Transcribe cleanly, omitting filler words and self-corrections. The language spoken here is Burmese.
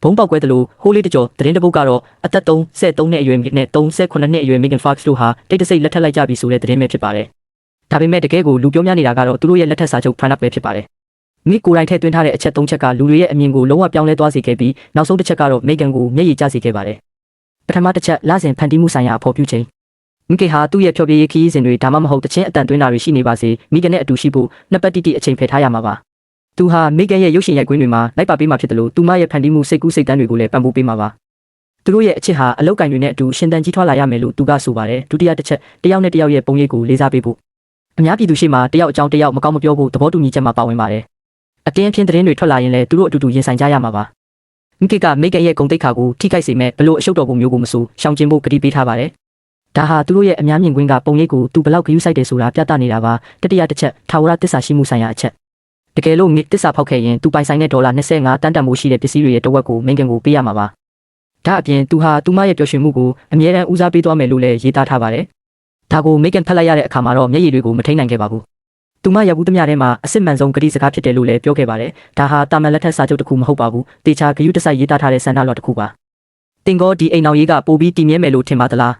ဘုံပေါက်ကွဲသလိုဟိုးလေးတကြောသတင်းတပုတ်ကတော့အသက်33နှစ်အရွယ်နဲ့38နှစ်အရွယ် Megan Fox တို့ဟာတိတ်တဆိတ်လက်ထပ်လိုက်ကြပြီဆိုတဲ့သတင်းပဲဖြစ်ပါတယ်။ဒါပေမဲ့တကယ်ကိုလူပြောများနေတာကတော့သူတို့ရဲ့လက်ထပ်စာချုပ် prenup ပဲဖြစ်ပါတယ်။မိကိုယ်တိုင်ထည့်သွင်းထားတဲ့အချက်3ချက်ကလူတွေရဲ့အမြင်ကိုလုံးဝပြောင်းလဲသွားစေခဲ့ပြီးနောက်ဆုံးတစ်ချက်ကတော့ Megan ကိုမျက်ရည်ကျစေခဲ့ပါတယ်။ပထမတစ်ချက်လစဉ်ဖန်တီးမှုဆိုင်ရာအဖော်ပြချိန်မိကေဟာသူ့ရဲ့ဖြောပြရေးခရီးစဉ်တွေဒါမှမဟုတ်တချင်းအတန်သွင်းတာတွေရှိနေပါစေမိကန်နဲ့အတူရှိဖို့နှစ်ပတ်တိတိအချိန်ဖယ်ထားရမှာပါ။သူဟာမိကန်ရဲ့ရုပ်ရှင်ရိုက်ကွင်းတွေမှာလိုက်ပါပေးမှာဖြစ်တယ်လို့သူမရဲ့ဖန်တီးမှုစိတ်ကူးစိတ်တမ်းတွေကိုလည်းပံ့ပိုးပေးမှာပါ။သူတို့ရဲ့အချစ်ဟာအလောက်ကင်တွေနဲ့အတူရှင်သန်ကြီးထွားလာရမယ်လို့သူကဆိုပါတယ်။ဒုတိယတစ်ချက်တယောက်နဲ့တယောက်ရဲ့ပုံရိပ်ကိုလေးစားပေးဖို့အများပြည်သူရှေ့မှာတယောက်အကြောင်းတယောက်မကောင်းမပြောဖို့သဘောတူညီချက်မှာပါဝင်ပါတယ်။အတင်းအဖျင်းသတင်းတွေထွက်လာရင်လည်းသူတို့အတူတူရင်ဆိုင်ကြရမှာပါ။မိကေကမိကန်ရဲ့ဂုဏ်သိက္ခာကိုထိခိုက်စေမဲ့ဘလို့အရှုပ်တော်ပုံမျိုးကိုမဆိုရှောင်ကျဉ်ဖို့ကတိပေးထားပါတယ်။ဒါဟာသူတို့ရဲ့အများမြင်ကွင်းကပုံရိပ်ကိုသူဘလောက်ဂရုစိုက်တယ်ဆိုတာပြသနေတာပါတတိယတစ်ချက်ထာဝရတစ္ဆာရှိမှုဆိုင်ရာအချက်တကယ်လို့မိတစ္ဆာဖောက်ခဲ့ရင်သူပိုင်ဆိုင်တဲ့ဒေါ်လာ25တန်တန်မိုးရှိတဲ့ပစ္စည်းတွေရဲ့တဝက်ကိုမိကန်ကိုပေးရမှာပါဒါအပြင်သူဟာသူမရဲ့ပျော်ရွှင်မှုကိုအမြဲတမ်းဦးစားပေးသွားမယ်လို့လည်းရေးသားထားပါတယ်ဒါကိုမိကန်ဖတ်လိုက်ရတဲ့အခါမှာတော့မျက်ရည်တွေကိုမထိန်နိုင်ခဲ့ပါဘူးသူမရဘူးသမျှထဲမှာအစစ်မှန်ဆုံးဂရုစကားဖြစ်တယ်လို့လည်းပြောခဲ့ပါတယ်ဒါဟာတာမန်လက်ထက်စာချုပ်တစ်ခုမဟုတ်ပါဘူးတေချာဂရုတစိုက်ရေးသားထားတဲ့စံနှလွှတ်တစ်ခုပါတင်ကောဒီအိမ်အောင်ရေးကပိုပြီးတည်မြဲမယ်လို့ထင်ပါသလား